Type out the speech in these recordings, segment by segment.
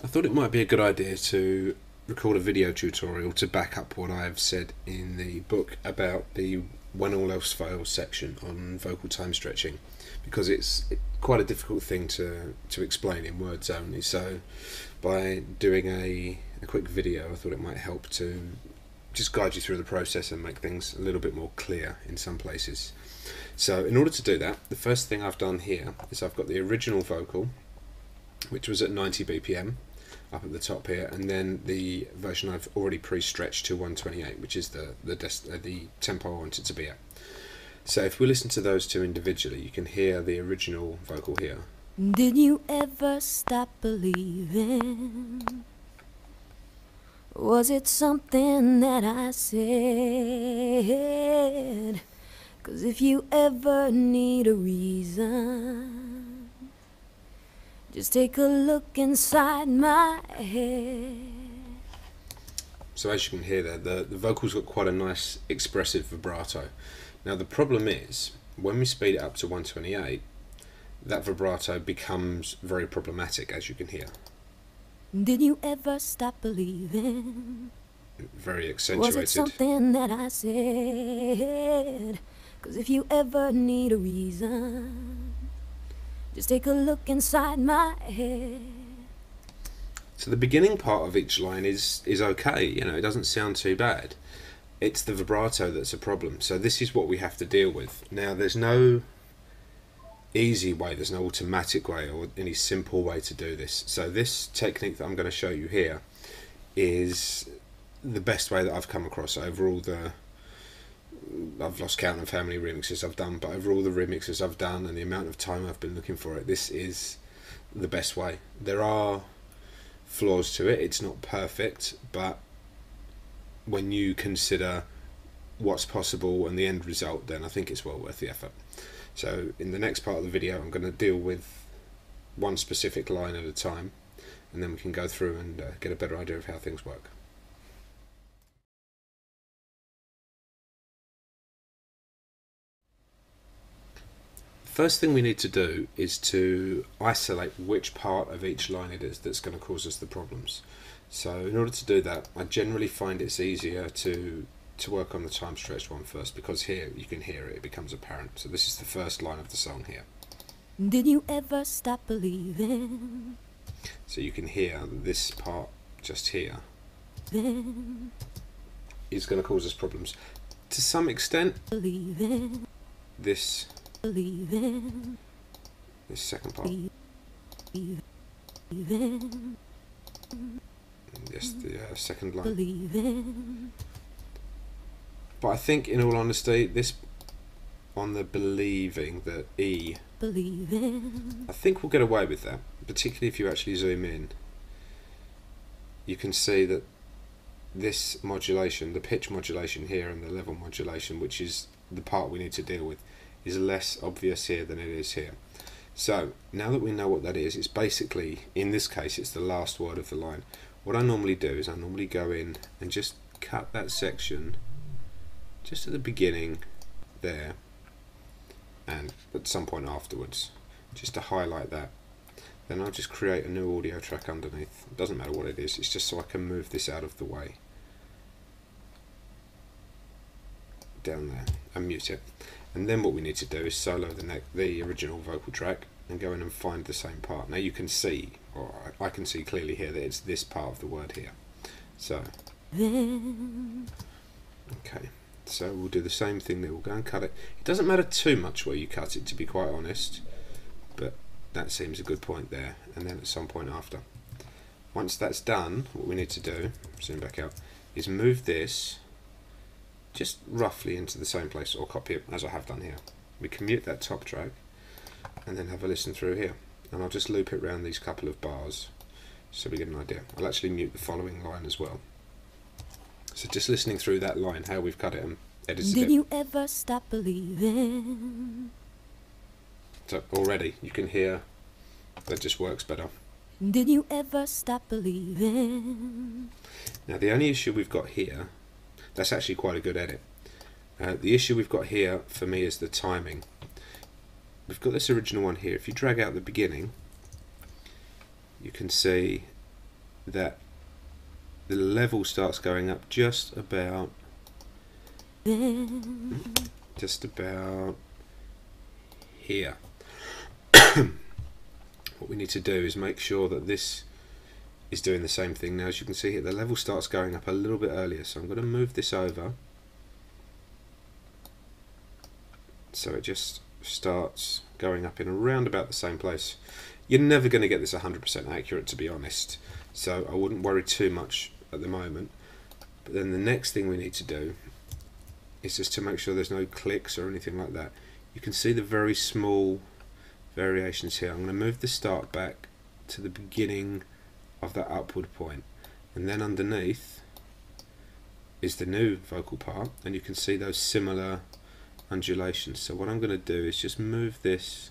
I thought it might be a good idea to record a video tutorial to back up what I've said in the book about the when all else fails section on vocal time stretching, because it's quite a difficult thing to explain in words only. So by doing a quick video, I thought it might help to just guide you through the process and make things a little bit more clear in some places. So in order to do that, the first thing I've done here is I've got the original vocal, which was at 90 BPM up at the top here, and then the version I've already pre-stretched to 128, which is the tempo I want it to be at. So if we listen to those two individually, you can hear the original vocal here. Did you ever stop believing? Was it something that I said? 'Cause if you ever need a reason, just take a look inside my head. So as you can hear there, the vocal's got quite a nice expressive vibrato. Now the problem is, when we speed it up to 128, that vibrato becomes very problematic, as you can hear. Did you ever stop believing? Very accentuated. Was it something that I said? 'Cause if you ever need a reason, just take a look inside my head. So the beginning part of each line is okay, you know, it doesn't sound too bad. It's the vibrato that's a problem. So this is what we have to deal with. Now there's no easy way, there's no automatic way or any simple way to do this. So this technique that I'm going to show you here is the best way that I've come across over all the, I've lost count of how many remixes I've done, but over all the remixes I've done and the amount of time I've been looking for it, this is the best way. There are flaws to it, it's not perfect, but when you consider what's possible and the end result, then I think it's well worth the effort. So in the next part of the video, I'm going to deal with one specific line at a time, and then we can go through and get a better idea of how things work. First thing we need to do is to isolate which part of each line it is that's going to cause us the problems. So in order to do that, I generally find it's easier to work on the time stretched one first, because here you can hear it, it becomes apparent. So this is the first line of the song here. Did you ever stop believing? So you can hear this part just here is going to cause us problems. To some extent, this second part, yes, the second line. But I think, in all honesty, this on the believing, the E, I think we'll get away with that, particularly if you actually zoom in. You can see that this modulation, the pitch modulation here and the level modulation, which is the part we need to deal with, is less obvious here than it is here. So now that we know what that is, it's basically, in this case, it's the last word of the line. What I normally do is I normally go in and just cut that section just at the beginning there and at some point afterwards, just to highlight that. Then I'll just create a new audio track underneath. It doesn't matter what it is, it's just so I can move this out of the way down there and mute it. And then what we need to do is solo the original vocal track and go in and find the same part. Now you can see, or I can see clearly here, that it's this part of the word here. So okay, so we'll do the same thing there. We'll go and cut it. It doesn't matter too much where you cut it, to be quite honest, but that seems a good point there. And then at some point after, once that's done, what we need to do, zoom back out, is move this just roughly into the same place, or copy it as I have done here. We can mute that top track and then have a listen through here, and I'll just loop it around these couple of bars so we get an idea. I'll actually mute the following line as well. So just listening through that line, how we've cut it and edited it. Did you ever stop believing? So already you can hear that just works better. Did you ever stop believing? Now the only issue we've got here, that's actually quite a good edit. The issue we've got here for me is the timing. We've got this original one here. If you drag out the beginning, you can see that the level starts going up just about here. What we need to do is make sure that this is doing the same thing. Now, as you can see here, the level starts going up a little bit earlier, so I'm going to move this over so it just starts going up in around about the same place. You're never going to get this 100% accurate, to be honest, so I wouldn't worry too much at the moment. But then the next thing we need to do is just to make sure there's no clicks or anything like that. You can see the very small variations here. I'm going to move the start back to the beginning of that upward point, and then underneath is the new vocal part, and you can see those similar undulations. So what I'm going to do is just move this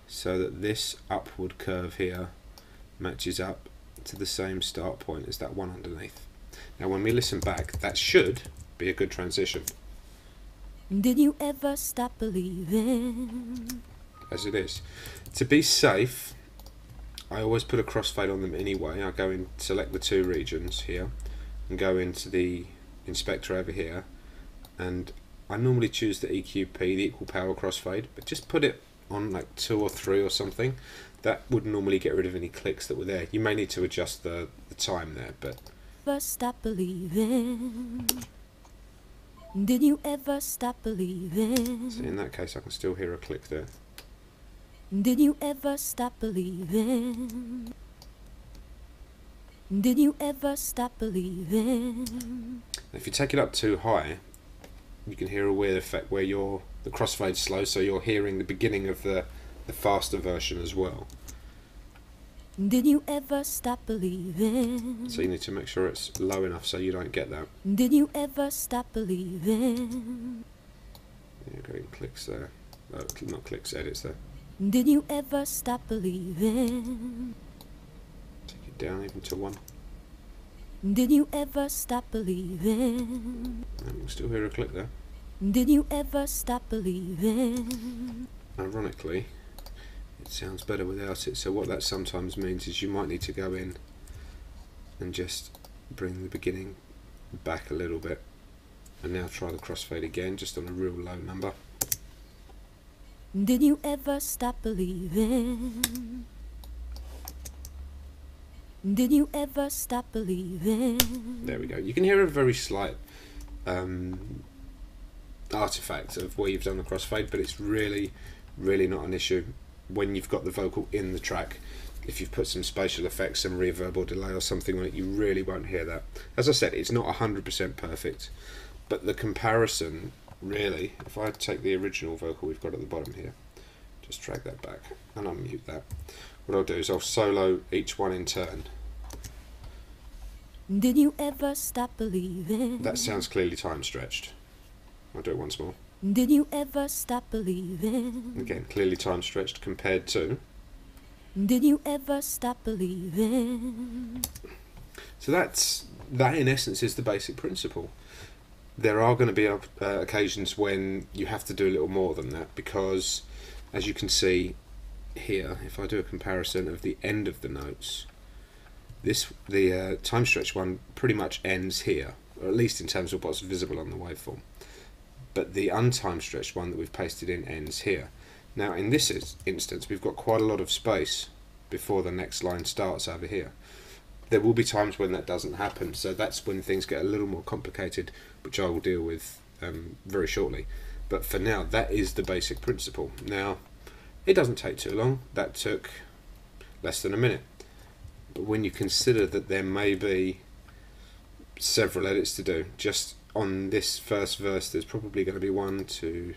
so that this upward curve here matches up to the same start point as that one underneath. Now when we listen back, that should be a good transition. Did you ever stop believing? As it is. To be safe, I always put a crossfade on them anyway. I go in, select the two regions here, and go into the inspector over here, and I normally choose the EQP, the equal power crossfade, but just put it on like 2 or 3 or something. That would normally get rid of any clicks that were there. You may need to adjust the time there, but... First stop believing. Did you ever stop believing? So in that case I can still hear a click there. Did you ever stop believing? Did you ever stop believing? If you take it up too high, you can hear a weird effect where the crossfade's slow, so you're hearing the beginning of the faster version as well. Did you ever stop believing? So you need to make sure it's low enough so you don't get that. Did you ever stop believing? Yeah, getting clicks there. Not clicks, edits there. Did you ever stop believing? Take it down even to 1. Did you ever stop believing? And you can still hear a click there. Did you ever stop believing? Ironically, it sounds better without it, so what that sometimes means is you might need to go in and just bring the beginning back a little bit, and now try the crossfade again, just on a real low number. Did you ever stop believing? Did you ever stop believing? There we go. You can hear a very slight artifact of where you've done the crossfade, but it's really not an issue when you've got the vocal in the track. If you've put some spatial effects, some reverb or delay or something on it, you really won't hear that. As I said, it's not 100% perfect, but the comparison, really, if I take the original vocal we've got at the bottom here, just drag that back and unmute that. What I'll do is I'll solo each one in turn. Did you ever stop believing? That sounds clearly time stretched. I'll do it once more. Did you ever stop believing? Again, clearly time stretched compared to... Did you ever stop believing? So that in essence is the basic principle. There are going to be occasions when you have to do a little more than that, because as you can see here, if I do a comparison of the end of the notes, the time stretch one pretty much ends here, or at least in terms of what's visible on the waveform. But the untime stretched one that we've pasted in ends here. Now in this instance we've got quite a lot of space before the next line starts over here. There will be times when that doesn't happen, so that's when things get a little more complicated, which I will deal with very shortly. But for now, that is the basic principle. Now, it doesn't take too long. That took less than a minute. But when you consider that there may be several edits to do, just on this first verse there's probably going to be 1, 2,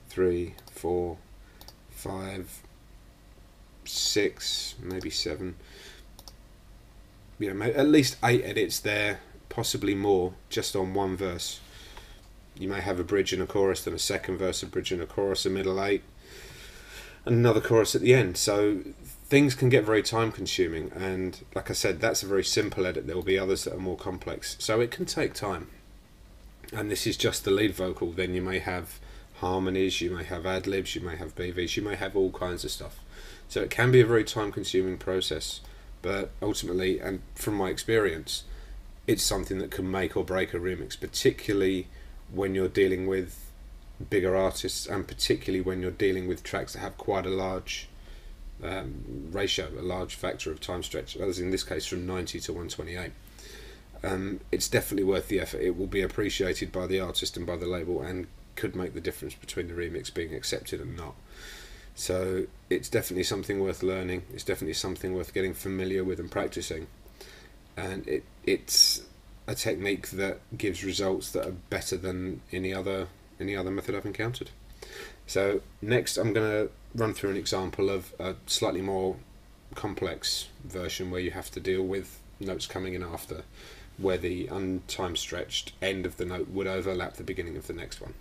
3, 4, 5, 6, maybe 7, you know, at least 8 edits there, possibly more, just on one verse. You may have a bridge and a chorus, then a second verse, a bridge and a chorus, a middle 8, and another chorus at the end. So things can get very time consuming, and like I said, that's a very simple edit. There will be others that are more complex, so it can take time. And this is just the lead vocal. Then you may have harmonies, you may have ad-libs, you may have BVs, you may have all kinds of stuff. So it can be a very time consuming process, but ultimately, and from my experience, it's something that can make or break a remix, particularly when you're dealing with bigger artists, and particularly when you're dealing with tracks that have quite a large ratio, a large factor of time stretch, as in this case from 90 to 128. It's definitely worth the effort. It will be appreciated by the artist and by the label, and could make the difference between the remix being accepted and not. So it's definitely something worth learning. It's definitely something worth getting familiar with and practicing, and it's a technique that gives results that are better than any other method I've encountered. So next I'm going to run through an example of a slightly more complex version where you have to deal with notes coming in after, where the untime stretched end of the note would overlap the beginning of the next one.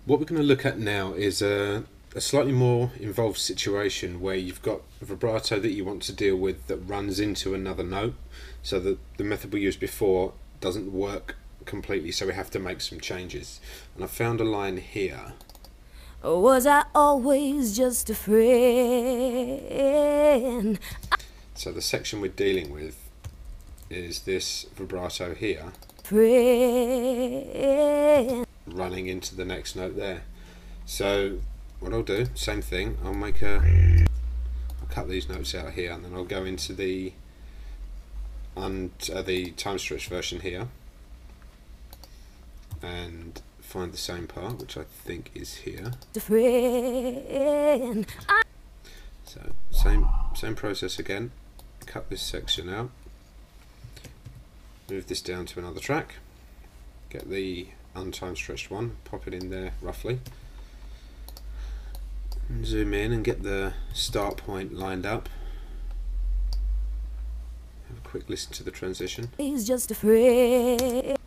What we're going to look at now is a slightly more involved situation where you've got a vibrato that you want to deal with that runs into another note, so that the method we used before doesn't work completely, so we have to make some changes. And I found a line here. Was I always just a friend? So the section we're dealing with is this vibrato here, Friend. running into the next note there. So what I'll do, same thing, I'll cut these notes out here, and then I'll go into the time stretch version here and find the same part, which I think is here. So same process again. Cut this section out, move this down to another track, get the untime stretched one, pop it in there roughly, and zoom in and get the start point lined up. Have a quick listen to the transition. He's just a friend. Okay,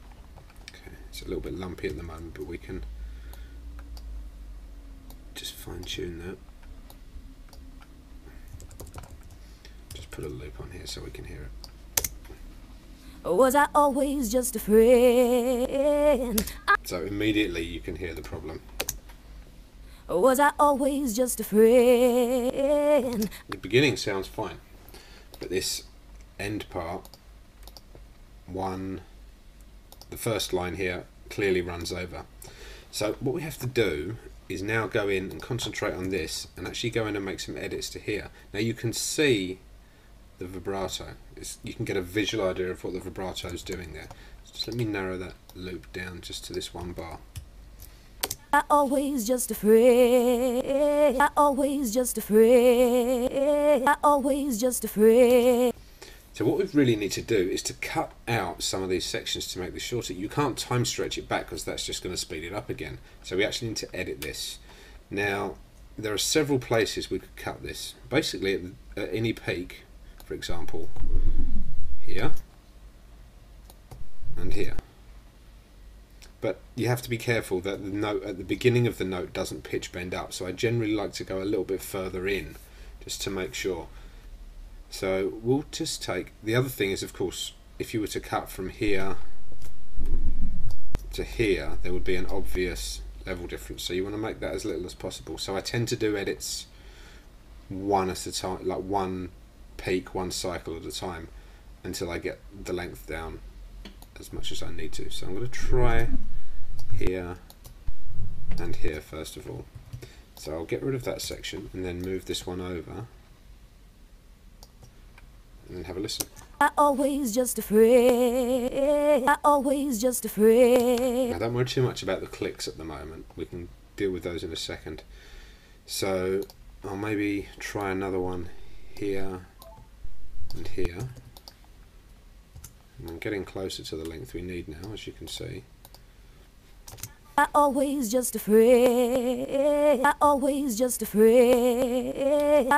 it's a little bit lumpy at the moment, but we can just fine tune that. Just put a loop on here so we can hear it. Was I always just a friend? So immediately you can hear the problem. Was I always just a friend? The beginning sounds fine, but this end part, the first line here clearly runs over. So what we have to do is now go in and concentrate on this, and actually go in and make some edits to here. Now you can see the vibrato. You can get a visual idea of what the vibrato is doing there. So just let me narrow that loop down just to this one bar. I always just a friend. I always just a friend. I always just a friend. So what we really need to do is to cut out some of these sections to make this shorter. You can't time stretch it back because that's just going to speed it up again. So we actually need to edit this. Now there are several places we could cut this. Basically at any peak, for example, here and here. But you have to be careful that the note at the beginning of the note doesn't pitch bend up. So I generally like to go a little bit further in just to make sure. So we'll just take, the other thing is, of course, if you were to cut from here to here, there would be an obvious level difference. So you want to make that as little as possible. So I tend to do edits one at a time, like one peak, one cycle at a time, until I get the length down as much as I need to. So I'm going to try here and here first of all. So I'll get rid of that section and then move this one over and then have a listen. I always just a friend. I always just a friend. Now don't worry too much about the clicks at the moment. We can deal with those in a second. So I'll maybe try another one here and here. And I'm getting closer to the length we need now, as you can see. I always just a friend. I always just a friend.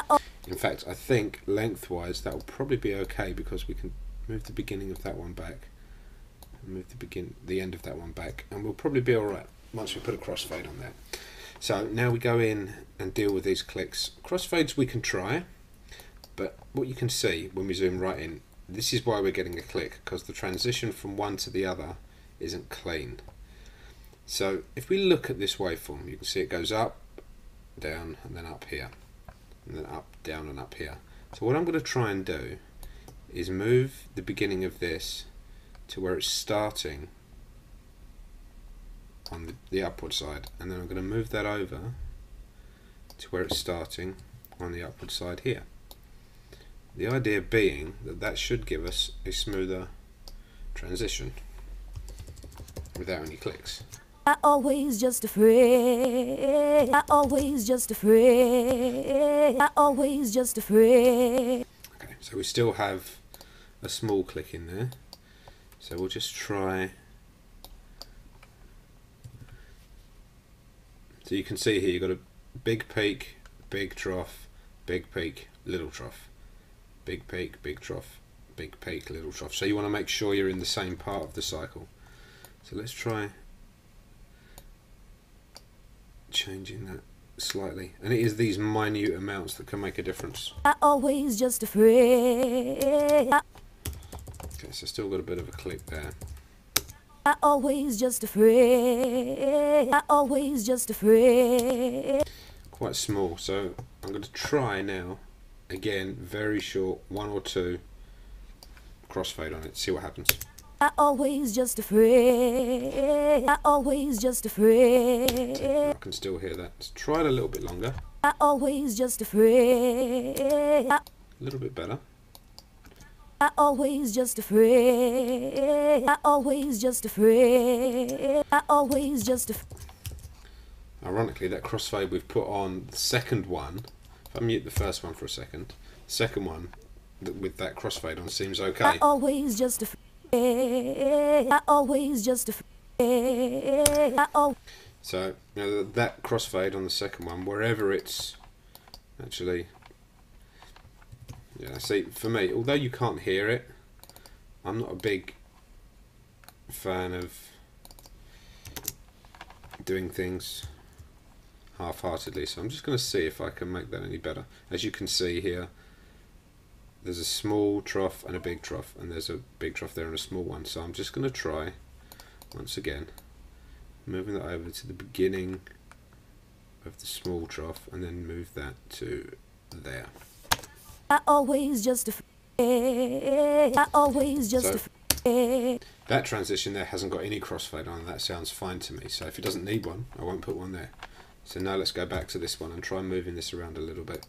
In fact, I think lengthwise that will probably be okay, because we can move the beginning of that one back and move the end of that one back, and we'll probably be alright once we put a crossfade on there. So now we go in and deal with these clicks. Crossfades we can try, but what you can see when we zoom right in, this is why we're getting a click, because the transition from one to the other isn't clean. So if we look at this waveform, you can see it goes up, down, and then up here, and then up, down, and up here. So what I'm going to try and do is move the beginning of this to where it's starting on the upward side, and then I'm going to move that over to where it's starting on the upward side here. The idea being that that should give us a smoother transition without any clicks. I always just afraid. I always just afraid. I always just afraid. Okay, so we still have a small click in there. So we'll just try. So you can see here you've got a big peak, big trough, big peak, little trough. Big peak, big trough, big peak, little trough. So you want to make sure you're in the same part of the cycle. So let's try changing that slightly. And it is these minute amounts that can make a difference. I always just afraid. Okay, so still got a bit of a click there. I always just afraid. I always just afraid. Quite small, so I'm going to try now. Again, very short, 1 or 2 crossfade on it, see what happens. I always just afraid. I always just afraid. I can still hear that. Let's try it a little bit longer. I always just afraid. A little bit better. I always just afraid. I always just afraid. I always just afraid. Ironically, that crossfade we've put on the second one, if I mute the first one for a second, the second one with that crossfade on seems okay. I always just afraid. I always just afraid. So, you know, that crossfade on the second one, wherever it's actually, yeah, see, for me, although you can't hear it, I'm not a big fan of doing things half-heartedly, so I'm just going to see if I can make that any better. As you can see here, there's a small trough and a big trough, and there's a big trough there and a small one, so I'm just going to try, once again, moving that over to the beginning of the small trough, and then move that to there. I always just afraid. I always just afraid. That transition there hasn't got any crossfade on, and that sounds fine to me, so if it doesn't need one, I won't put one there. So now let's go back to this one and try moving this around a little bit,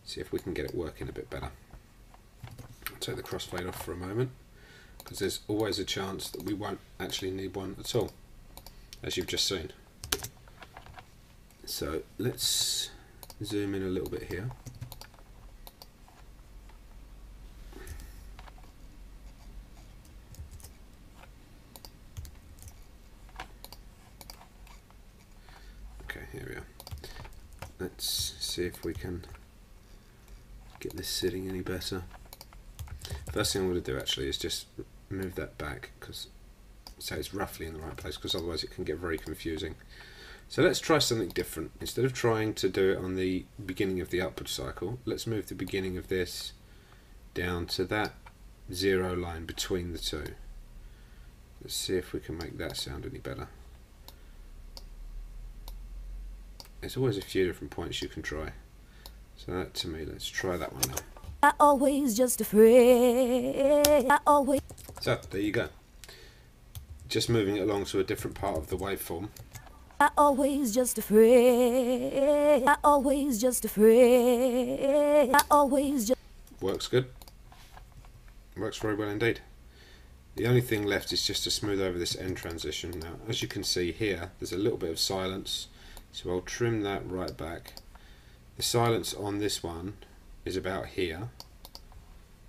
see if we can get it working a bit better. I'll take the crossfade off for a moment, because there's always a chance that we won't actually need one at all, as you've just seen. So let's zoom in a little bit here. Here we are. Let's see if we can get this sitting any better. First thing I'm going to do actually is just move that back, because so it's roughly in the right place, because otherwise it can get very confusing. So let's try something different. Instead of trying to do it on the beginning of the upward cycle, let's move the beginning of this down to that 0 line between the two. Let's see if we can make that sound any better. There's always a few different points you can try. So that, to me, let's try that one now. I always just afraid. I always. So there you go. Just moving it along to a different part of the waveform. I always just afraid. I always just afraid. I always just. Works good. Works very well indeed. The only thing left is just to smooth over this end transition. Now, as you can see here, there's a little bit of silence. So I'll trim that right back. The silence on this one is about here.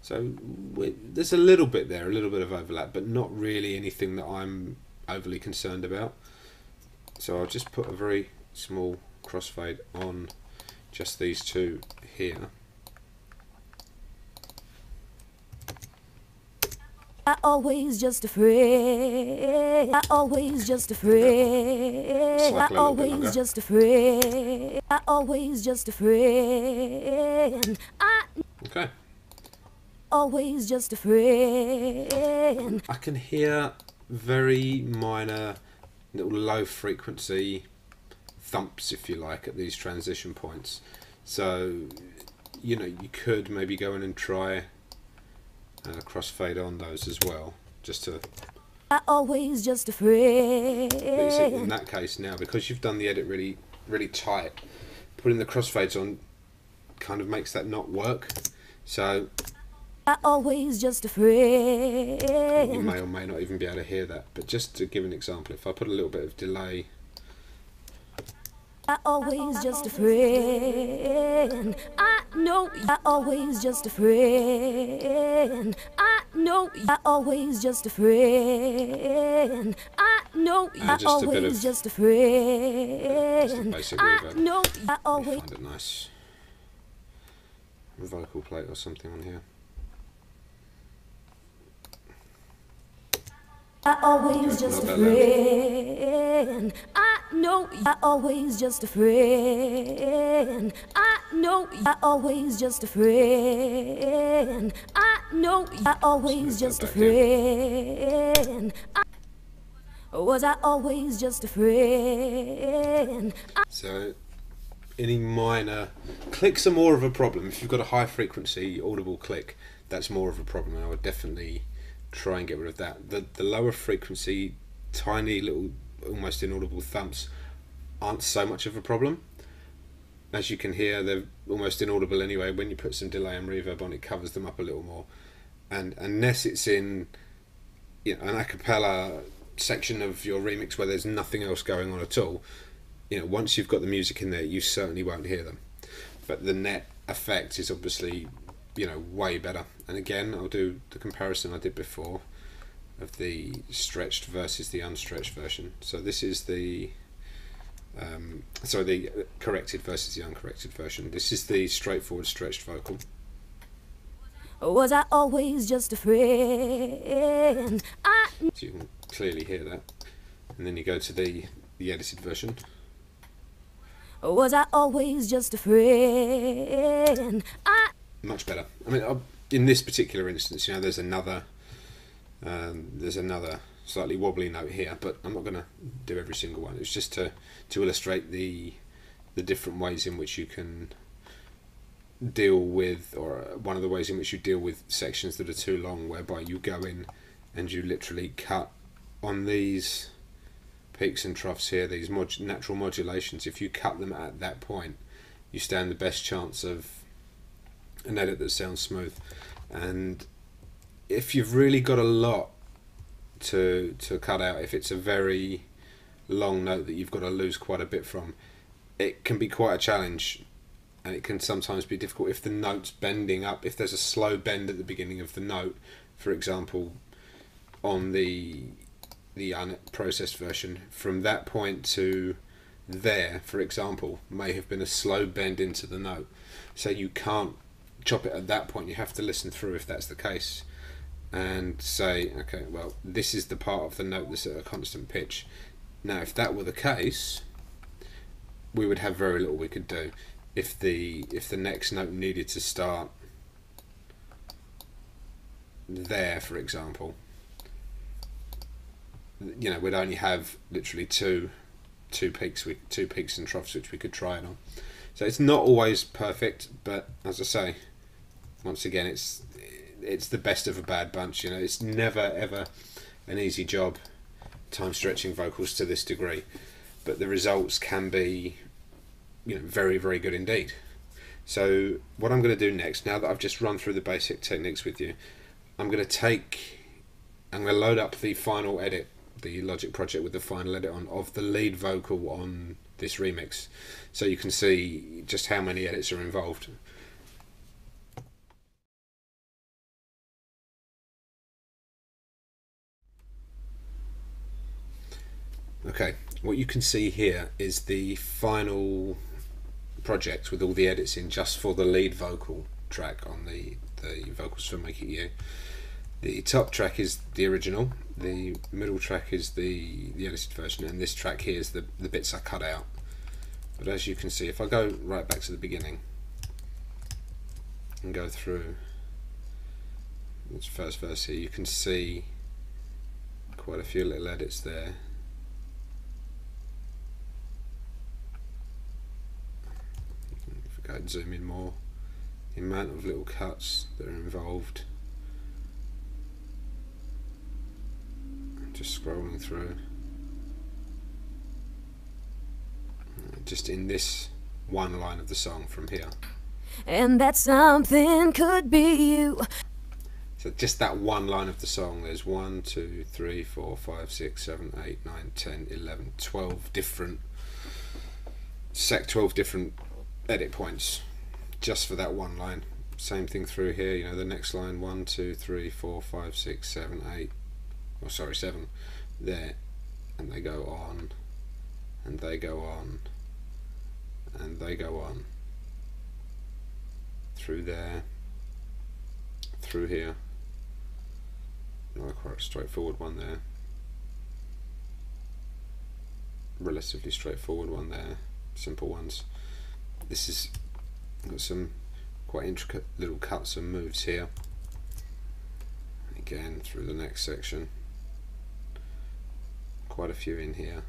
So there's a little bit there, a little bit of overlap, but not really anything that I'm overly concerned about. So I'll just put a very small crossfade on just these two here. I always just afraid. I always just afraid. I always just afraid. I always just afraid. Okay. Always just afraid. I can hear very minor little low frequency thumps, if you like, at these transition points. So, you know, you could maybe go in and try crossfade on those as well, just to. I always just afraid. But you see, in that case now, because you've done the edit really, really tight, putting the crossfades on kind of makes that not work. So I always just afraid. you may or may not even be able to hear that. But just to give an example, if I put a little bit of delay. I always just afraid. I know I always just afraid. I know I always just afraid. I know I always just afraid. Basic I reverb. know I always Find a nice vocal plate or something on here. I always just afraid. I know I always just afraid. I know I always just afraid. I know I always just afraid. Was I always just afraid? So any minor clicks are more of a problem. If you've got a high frequency audible click, that's more of a problem, and I would definitely try and get rid of that. The lower frequency, tiny little, almost inaudible thumps aren't so much of a problem. As you can hear, they're almost inaudible anyway. When you put some delay and reverb on, it covers them up a little more. And unless it's in, you know, an a cappella section of your remix where there's nothing else going on at all, you know, once you've got the music in there, you certainly won't hear them. But the net effect is obviously, you know, way better. And again, I'll do the comparison I did before of the stretched versus the unstretched version. So this is the the corrected versus the uncorrected version. This is the straightforward stretched vocal. Was I always just afraid? So you can clearly hear that. And then you go to the edited version. Was I always just afraid? Much better. I mean, in this particular instance, you know, there's another slightly wobbly note here, but I'm not going to do every single one. It's just to illustrate the different ways in which you can deal with, or one of the ways in which you deal with sections that are too long, whereby you go in and you literally cut on these peaks and troughs here, these natural modulations. If you cut them at that point, you stand the best chance of an edit that sounds smooth. And if you've really got a lot to cut out, if it's a very long note that you've got to lose quite a bit from, it can be quite a challenge, and it can sometimes be difficult if the note's bending up. If there's a slow bend at the beginning of the note, for example, on the unprocessed version, from that point to there, for example, may have been a slow bend into the note, so you can't chop it at that point. You have to listen through if that's the case and say, okay, well, this is the part of the note that's at a constant pitch. Now, if that were the case, we would have very little we could do. If the next note needed to start there, for example, you know, we'd only have literally two peaks and troughs which we could try it on. So it's not always perfect, but as I say, once again, it's the best of a bad bunch. You know, it's never ever an easy job time stretching vocals to this degree, but the results can be, you know, very, very good indeed. So what I'm going to do next, now that I've just run through the basic techniques with you, I'm going to load up the final edit, the Logic project with the final edit on of the lead vocal on this remix, so you can see just how many edits are involved. Okay, what you can see here is the final project with all the edits in just for the lead vocal track on the vocals for Make It You. The top track is the original, the middle track is the edited version, and this track here is the bits I cut out. But as you can see, if I go right back to the beginning and go through this first verse here, you can see quite a few little edits there. and zoom in more. The amount of little cuts that are involved. Just scrolling through. Just in this one line of the song from here. And that something could be you. So just that one line of the song, there's 1, 2, 3, 4, 5, 6, 7, 8, 9, 10, 11, 12 different 12 different edit points just for that one line. Same thing through here, you know, the next line, 1, 2, 3, 4, 5, 6, 7, 8, oh sorry, 7 there, and they go on, and they go on, and they go on through there, through here. Not quite a straightforward one there, relatively straightforward one there, simple ones. This is got some quite intricate little cuts and moves here. Again through the next section, quite a few in here.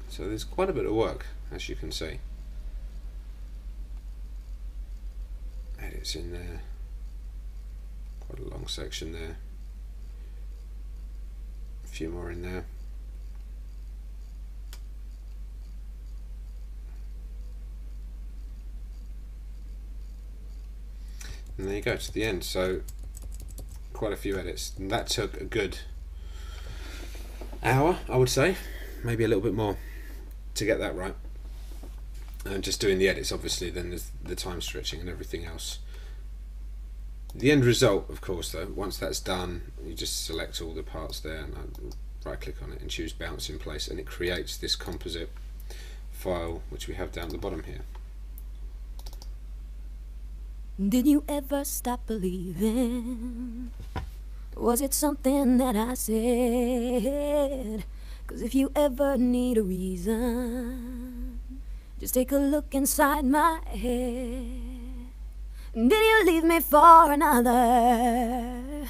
So there's quite a bit of work, as you can see. Edits in there, quite a long section there, a few more in there. And there you go, to the end. So quite a few edits, and that took a good hour, I would say, maybe a little bit more to get that right. And just doing the edits, obviously, then there's the time stretching and everything else. The end result, of course, though, once that's done, you just select all the parts there and right click on it and choose bounce in place, and it creates this composite file which we have down at the bottom here. Did you ever stop believing? Was it something that I said? 'Cause if you ever need a reason, just take a look inside my head. Did you leave me for another?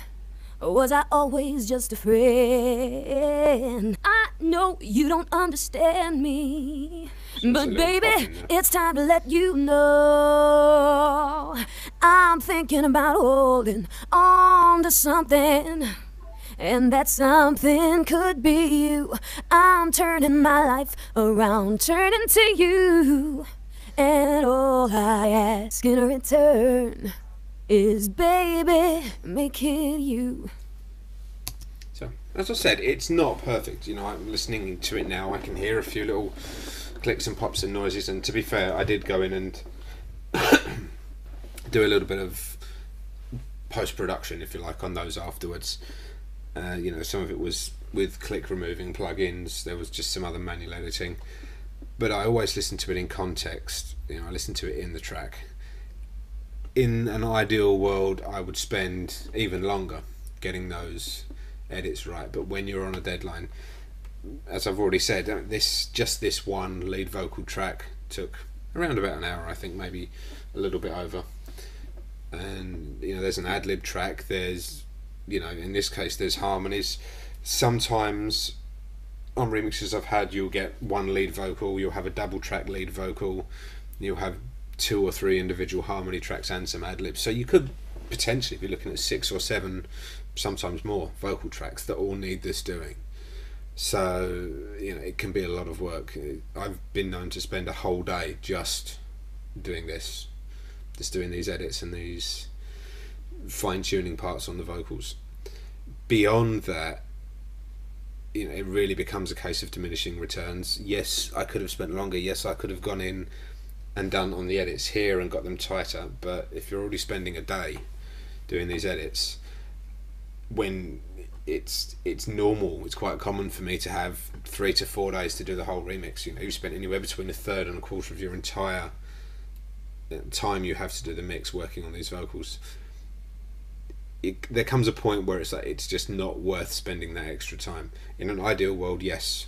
Or was I always just a friend? I know you don't understand me, but baby, it's time to let you know I'm thinking about holding on to something, and that something could be you. I'm turning my life around, turning to you, and all I ask in return is, baby, make it you. So, as I said, it's not perfect. You know, I'm listening to it now, I can hear a few little clicks and pops and noises, and to be fair, I did go in and do a little bit of post-production, if you like, on those afterwards. You know, some of it was with click removing plugins, there was just some other manual editing, but I always listen to it in context. You know, I listen to it in the track. In an ideal world, I would spend even longer getting those edits right, but when you're on a deadline, as I've already said, this one lead vocal track took around about an hour, I think, maybe a little bit over. And you know, there's an ad-lib track, there's, you know, in this case there's harmonies. Sometimes on remixes I've had, you'll get one lead vocal, you'll have a double track lead vocal, you'll have 2 or 3 individual harmony tracks and some ad-libs. So you could potentially be looking at 6 or 7, sometimes more, vocal tracks that all need this doing. So, you know, it can be a lot of work. I've been known to spend a whole day just doing this, just doing these edits and these fine-tuning parts on the vocals. Beyond that, you know, it really becomes a case of diminishing returns. Yes, I could have spent longer. Yes, I could have gone in and done on the edits here and got them tighter, but if you're already spending a day doing these edits, when it's normal, it's quite common for me to have 3 to 4 days to do the whole remix. You know, you spent anywhere between a third and a quarter of your entire time you have to do the mix working on these vocals. There comes a point where it's like, it's just not worth spending that extra time. In an ideal world, yes,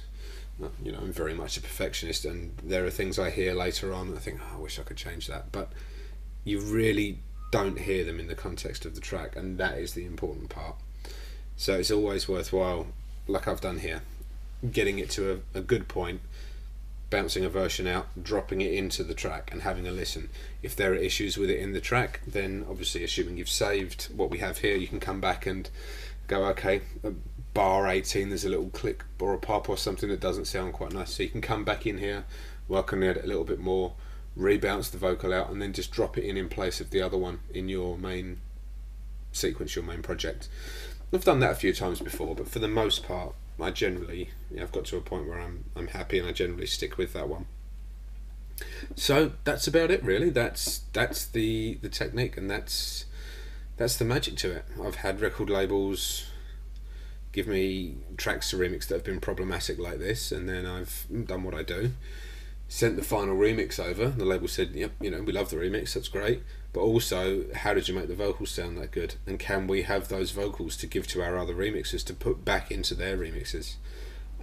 you know, I'm very much a perfectionist, and there are things I hear later on and I think, oh, I wish I could change that, but you really don't hear them in the context of the track, and that is the important part. So it's always worthwhile, like I've done here, getting it to a good point, bouncing a version out, dropping it into the track and having a listen. If there are issues with it in the track, then obviously, assuming you've saved what we have here, you can come back and go, okay, bar 18, there's a little click or a pop or something that doesn't sound quite nice. So you can come back in here, work on it a little bit more, rebounce the vocal out, and then just drop it in place of the other one in your main sequence, your main project. I've done that a few times before, but for the most part, I generally, I've got to a point where I'm happy, and I generally stick with that one. So that's about it, really. That's the technique, and that's the magic to it. I've had record labels give me tracks to remix that have been problematic like this, and then I've done what I do, sent the final remix over. The label said, yep, we love the remix, that's great, but also, how did you make the vocals sound that good, and can we have those vocals to give to our other remixers to put back into their remixes?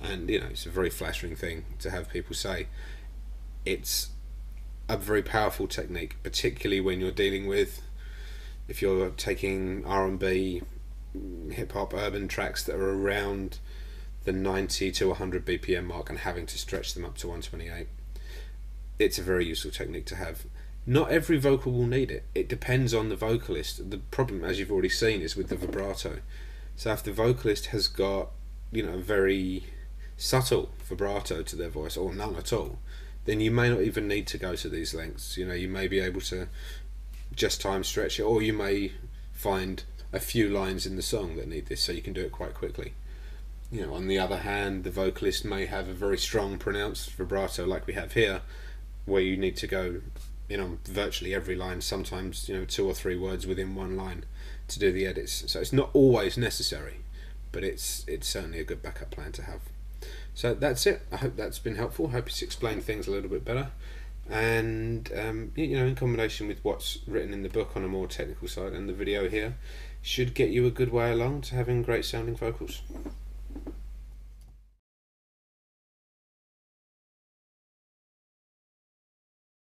And it's a very flattering thing to have people say. It's a very powerful technique, particularly when you're dealing with, if you're taking R&B, hip-hop, urban tracks that are around the 90 to 100 BPM mark and having to stretch them up to 128. It's a very useful technique to have. Not every vocal will need it. It depends on the vocalist. The problem, as you've already seen, is with the vibrato. So if the vocalist has got, a very subtle vibrato to their voice, or none at all, then you may not even need to go to these lengths. You may be able to just time stretch it, or you may find a few lines in the song that need this, so you can do it quite quickly. On the other hand, the vocalist may have a very strong, pronounced vibrato like we have here, where you need to go virtually every line, sometimes 2 or 3 words within one line to do the edits. So it's not always necessary, but it's certainly a good backup plan to have. So that's it. I hope that's been helpful. I hope it's explained things a little bit better, and in combination with what's written in the book on a more technical side and the video here, should get you a good way along to having great sounding vocals.